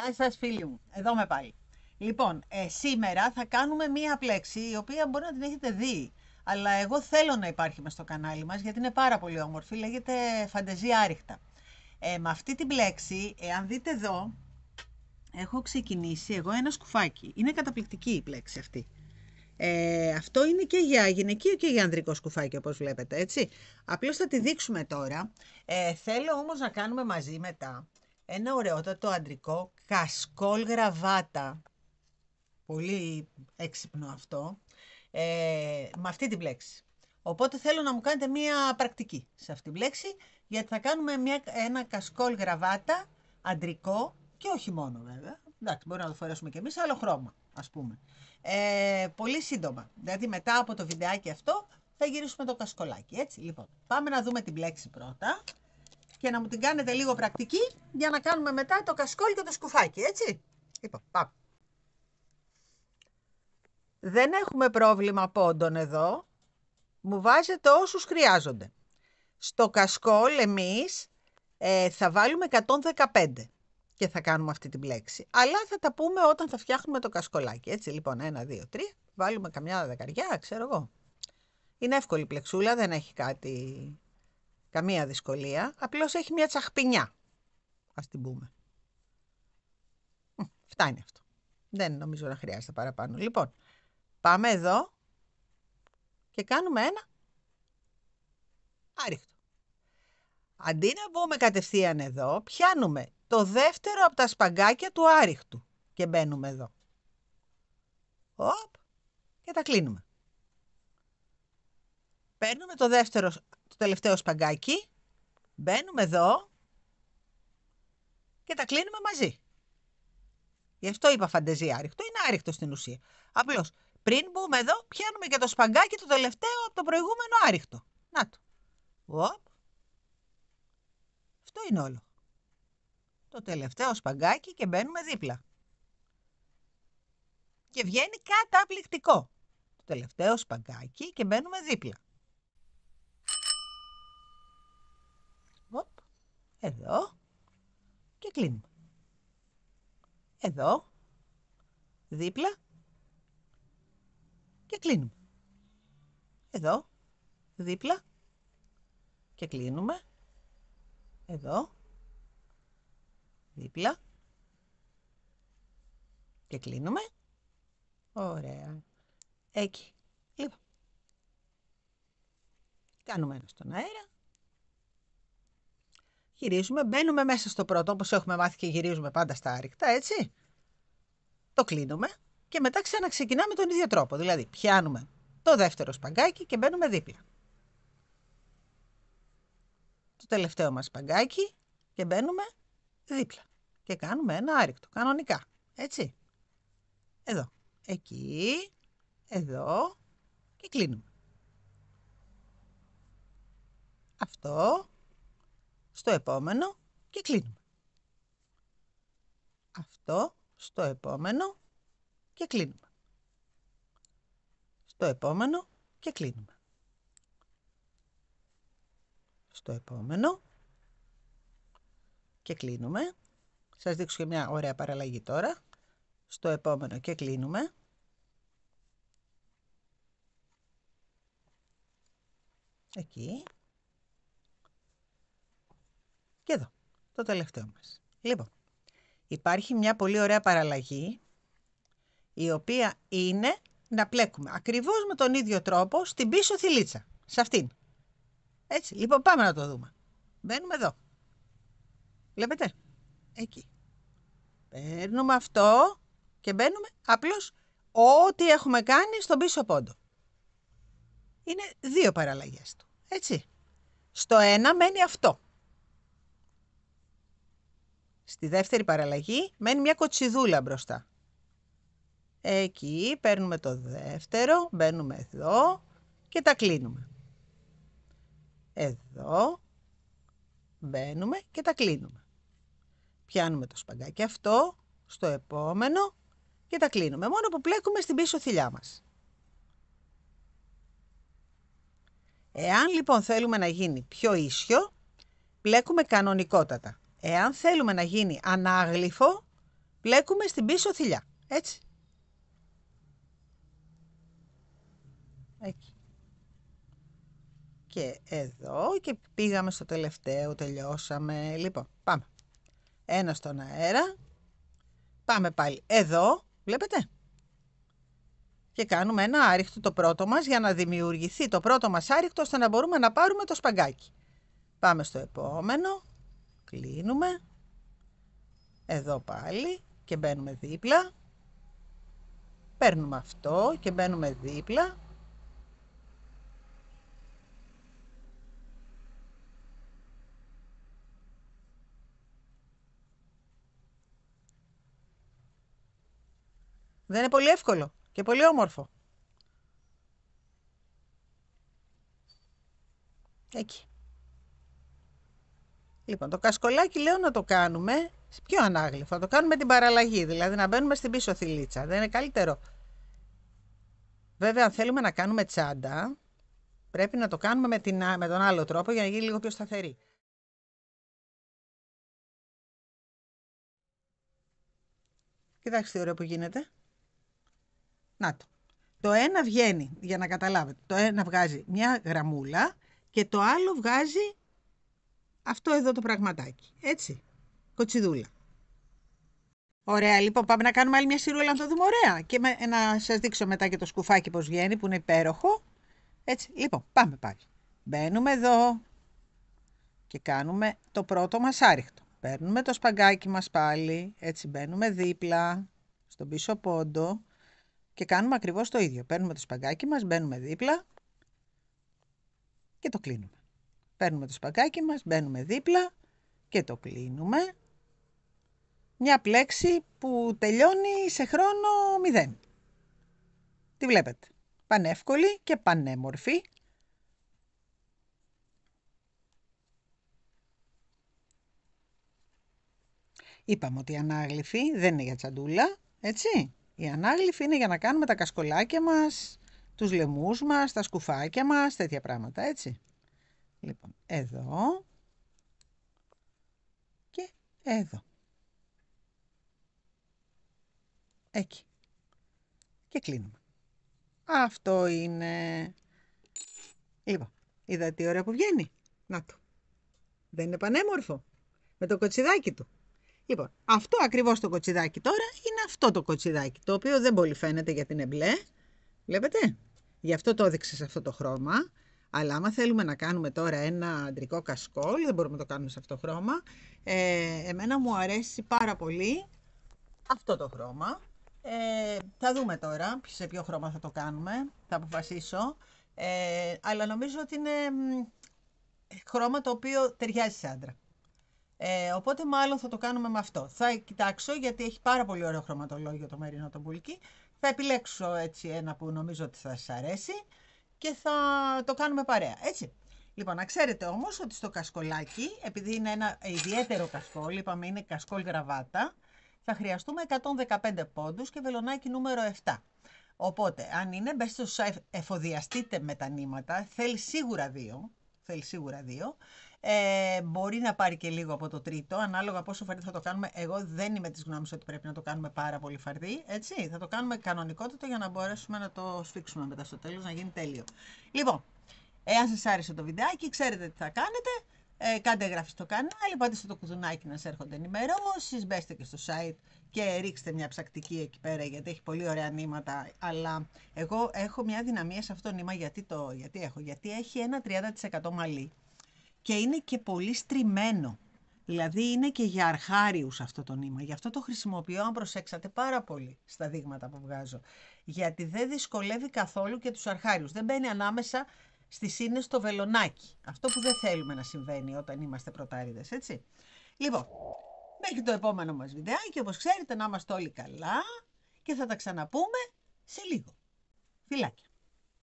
Γεια σας φίλοι μου, εδώ με πάλι. Λοιπόν, σήμερα θα κάνουμε μία πλέξη η οποία μπορεί να την έχετε δει, αλλά εγώ θέλω να υπάρχει μες στο κανάλι μας γιατί είναι πάρα πολύ όμορφη, λέγεται Φαντεζία Άριχτα. Με αυτή την πλέξη, εάν δείτε εδώ, έχω ξεκινήσει εγώ ένα σκουφάκι. Είναι καταπληκτική η πλέξη αυτή. Αυτό είναι και για γυναικείο και για ανδρικό σκουφάκι, όπως βλέπετε, έτσι. Απλώς θα τη δείξουμε τώρα. Θέλω όμως να κάνουμε μαζί μετά ένα ωραιότατο αντρικό κασκόλ γραβάτα. Πολύ έξυπνο αυτό. Με αυτή την πλέξη. Οπότε θέλω να μου κάνετε μία πρακτική σε αυτή την πλέξη, γιατί θα κάνουμε ένα κασκόλ γραβάτα αντρικό και όχι μόνο βέβαια. Εντάξει, μπορεί να το φορέσουμε και εμείς, άλλο χρώμα, ας πούμε. Πολύ σύντομα. Δηλαδή μετά από το βιντεάκι αυτό θα γυρίσουμε το κασκολάκι, έτσι. Λοιπόν, πάμε να δούμε την πλέξη πρώτα και να μου την κάνετε λίγο πρακτική για να κάνουμε μετά το κασκόλ και το σκουφάκι, έτσι. Λοιπόν, πάμε. Δεν έχουμε πρόβλημα πόντων εδώ. Μου βάζετε όσους χρειάζονται. Στο κασκόλ εμείς θα βάλουμε 115 και θα κάνουμε αυτή την πλέξη. Αλλά θα τα πούμε όταν θα φτιάχνουμε το κασκολάκι. Έτσι λοιπόν 1, 2, 3, βάλουμε καμιά δεκαριά, ξέρω εγώ. Είναι εύκολη πλεξούλα, δεν έχει καμία δυσκολία. Απλώς έχει μια τσαχπινιά, ας την πούμε. Φτάνει αυτό. Δεν νομίζω να χρειάζεται παραπάνω. Λοιπόν, πάμε εδώ και κάνουμε ένα άριχτο. Αντί να μπούμε κατευθείαν εδώ, πιάνουμε το δεύτερο από τα σπαγκάκια του άριχτου και μπαίνουμε εδώ. Οπ, και τα κλείνουμε. Παίρνουμε το τελευταίο σπαγκάκι, μπαίνουμε εδώ και τα κλείνουμε μαζί. Γι' αυτό είπα φαντεζία άριχτο, είναι άριχτο στην ουσία. Απλώς πριν μπούμε εδώ, πιάνουμε και το σπαγκάκι το τελευταίο από το προηγούμενο άριχτο. Να το. Οπ. Αυτό είναι όλο. Το τελευταίο σπαγκάκι και μπαίνουμε δίπλα. Και βγαίνει καταπληκτικό. Το τελευταίο σπαγκάκι και μπαίνουμε δίπλα. Οπ. Εδώ. Και κλείνουμε. Εδώ. Δίπλα. Και κλείνουμε. Εδώ. Δίπλα. Και κλείνουμε. Εδώ. Δίπλα. Και κλείνουμε. Ωραία. Εκεί. Λοιπόν. Κάνουμε ένα στον αέρα. Γυρίζουμε. Μπαίνουμε μέσα στο πρώτο, όπως έχουμε μάθει και γυρίζουμε πάντα στα άριχτα, έτσι. Το κλείνουμε. Και μετά ξαναξεκινάμε τον ίδιο τρόπο. Δηλαδή, πιάνουμε το δεύτερο σπαγκάκι και μπαίνουμε δίπλα. Το τελευταίο μας σπαγκάκι και μπαίνουμε δίπλα. Και κάνουμε ένα άριχτο, κανονικά. Έτσι. Εδώ. Εκεί. Εδώ. Και κλείνουμε. Αυτό. Στο επόμενο. Και κλείνουμε. Αυτό. Στο επόμενο. Και κλείνουμε. Στο επόμενο. Και κλείνουμε. Στο επόμενο. Και κλείνουμε. Σας δείξω και μια ωραία παραλλαγή τώρα. Στο επόμενο και κλείνουμε. Εκεί. Και εδώ. Το τελευταίο μας. Λοιπόν, υπάρχει μια πολύ ωραία παραλλαγή, η οποία είναι να πλέκουμε ακριβώς με τον ίδιο τρόπο στην πίσω θηλίτσα. Σε αυτήν. Έτσι. Λοιπόν, πάμε να το δούμε. Μπαίνουμε εδώ. Βλέπετε. Εκεί. Παίρνουμε αυτό και μπαίνουμε απλώς ό,τι έχουμε κάνει στον πίσω πόντο. Είναι δύο παραλλαγές του. Έτσι. Στο ένα μένει αυτό. Στη δεύτερη παραλλαγή μένει μια κοτσιδούλα μπροστά. Εκεί παίρνουμε το δεύτερο, μπαίνουμε εδώ και τα κλείνουμε. Εδώ μπαίνουμε και τα κλείνουμε. Πιάνουμε το σπαγκάκι αυτό, στο επόμενο και τα κλείνουμε. Μόνο που πλέκουμε στην πίσω θηλιά μας. Εάν λοιπόν θέλουμε να γίνει πιο ίσιο, πλέκουμε κανονικότατα. Εάν θέλουμε να γίνει ανάγλυφο, πλέκουμε στην πίσω θηλιά, έτσι. Εκεί. Και εδώ και πήγαμε στο τελευταίο, τελειώσαμε. Λοιπόν, πάμε. Ένα στον αέρα. Πάμε πάλι εδώ, βλέπετε. Και κάνουμε ένα άριχτο το πρώτο μας για να δημιουργηθεί το πρώτο μας άριχτο ώστε να μπορούμε να πάρουμε το σπαγκάκι. Πάμε στο επόμενο, κλείνουμε. Εδώ πάλι και μπαίνουμε δίπλα. Παίρνουμε αυτό και μπαίνουμε δίπλα. Δεν είναι πολύ εύκολο και πολύ όμορφο. Εκεί. Λοιπόν, το κασκολάκι λέω να το κάνουμε πιο ανάγλυφο. Να το κάνουμε την παραλλαγή, δηλαδή να μπαίνουμε στην πίσω θηλίτσα. Δεν είναι καλύτερο? Βέβαια, αν θέλουμε να κάνουμε τσάντα, πρέπει να το κάνουμε με τον άλλο τρόπο για να γίνει λίγο πιο σταθερή. Κοιτάξτε τι ωραίο που γίνεται. Να το. Το ένα βγαίνει, για να καταλάβετε, το ένα βγάζει μια γραμμούλα και το άλλο βγάζει αυτό εδώ το πραγματάκι. Έτσι. Κοτσιδούλα. Ωραία, λοιπόν, πάμε να κάνουμε άλλη μια σειρούλα να το δούμε ωραία. Και να σας δείξω μετά και το σκουφάκι πώς βγαίνει, που είναι υπέροχο. Έτσι, λοιπόν, πάμε πάλι. Μπαίνουμε εδώ και κάνουμε το πρώτο μας άριχτο. Παίρνουμε το σπαγκάκι μας πάλι, έτσι μπαίνουμε δίπλα, στον πίσω πόντο και κάνουμε ακριβώς το ίδιο. Παίρνουμε το σπαγκάκι μας, μπαίνουμε δίπλα και το κλείνουμε. Παίρνουμε το σπαγκάκι μας, μπαίνουμε δίπλα και το κλείνουμε. Μια πλέξη που τελειώνει σε χρόνο 0. Τι βλέπετε? Πανεύκολη και πανέμορφη. Είπαμε ότι η ανάγλυφη δεν είναι για τσαντούλα, έτσι. Η ανάγλυφη είναι για να κάνουμε τα κασκολάκια μας, τους λαιμούς μας, τα σκουφάκια μας, τέτοια πράγματα, έτσι. Λοιπόν, εδώ και εδώ. Εκεί. Και κλείνουμε. Αυτό είναι. Λοιπόν, είδατε τι ωραία που βγαίνει? Να το. Δεν είναι πανέμορφο? Με το κοτσιδάκι του. Λοιπόν, αυτό ακριβώς το κοτσιδάκι τώρα είναι αυτό το κοτσιδάκι, το οποίο δεν πολύ φαίνεται γιατί είναι μπλε. Βλέπετε? Γι' αυτό το έδειξα σε αυτό το χρώμα. Αλλά άμα θέλουμε να κάνουμε τώρα ένα αντρικό κασκόλ, δεν μπορούμε να το κάνουμε σε αυτό το χρώμα. Εμένα μου αρέσει πάρα πολύ αυτό το χρώμα. Θα δούμε τώρα σε ποιο χρώμα θα το κάνουμε, θα αποφασίσω. Αλλά νομίζω ότι είναι χρώμα το οποίο ταιριάζει σε άντρα. Οπότε μάλλον θα το κάνουμε με αυτό. Θα κοιτάξω γιατί έχει πάρα πολύ ωραίο χρωματολόγιο το μερινό το μπουλκί. Θα επιλέξω έτσι ένα που νομίζω ότι θα σας αρέσει και θα το κάνουμε παρέα, έτσι. Λοιπόν, να ξέρετε όμως ότι στο κασκολάκι, επειδή είναι ένα ιδιαίτερο κασκόλ, είπαμε είναι κασκόλ γραβάτα, θα χρειαστούμε 115 πόντους και βελονάκι νούμερο 7. Οπότε, αν είναι, μπέστε στο site, εφοδιαστείτε με τα νήματα, θέλει σίγουρα 2. Μπορεί να πάρει και λίγο από το τρίτο, ανάλογα πόσο φαρδί θα το κάνουμε. Εγώ δεν είμαι της γνώμης ότι πρέπει να το κάνουμε πάρα πολύ φαρδί, έτσι. Θα το κάνουμε κανονικότατο για να μπορέσουμε να το σφίξουμε μετά στο τέλος, να γίνει τέλειο. Λοιπόν, εάν σας άρεσε το βιντεάκι, ξέρετε τι θα κάνετε. Κάντε εγγραφή στο κανάλι, πάτε στο κουδουνάκι να σας έρχονται ενημερώσεις, μπέστε και στο site και ρίξτε μια ψακτική εκεί πέρα γιατί έχει πολύ ωραία νήματα. Αλλά εγώ έχω μια δυναμία σε αυτό το νήμα γιατί έχει ένα 30% μαλλί. Και είναι και πολύ στριμμένο, δηλαδή είναι και για αρχάριους αυτό το νήμα. Γι' αυτό το χρησιμοποιώ, αν προσέξατε, πάρα πολύ στα δείγματα που βγάζω. Γιατί δεν δυσκολεύει καθόλου και τους αρχάριους. Δεν μπαίνει ανάμεσα στις σύνες στο βελονάκι. Αυτό που δεν θέλουμε να συμβαίνει όταν είμαστε πρωτάριδες, έτσι. Λοιπόν, μέχρι το επόμενο μας βιντεάκι, όπως ξέρετε, να είμαστε όλοι καλά και θα τα ξαναπούμε σε λίγο. Φιλάκια.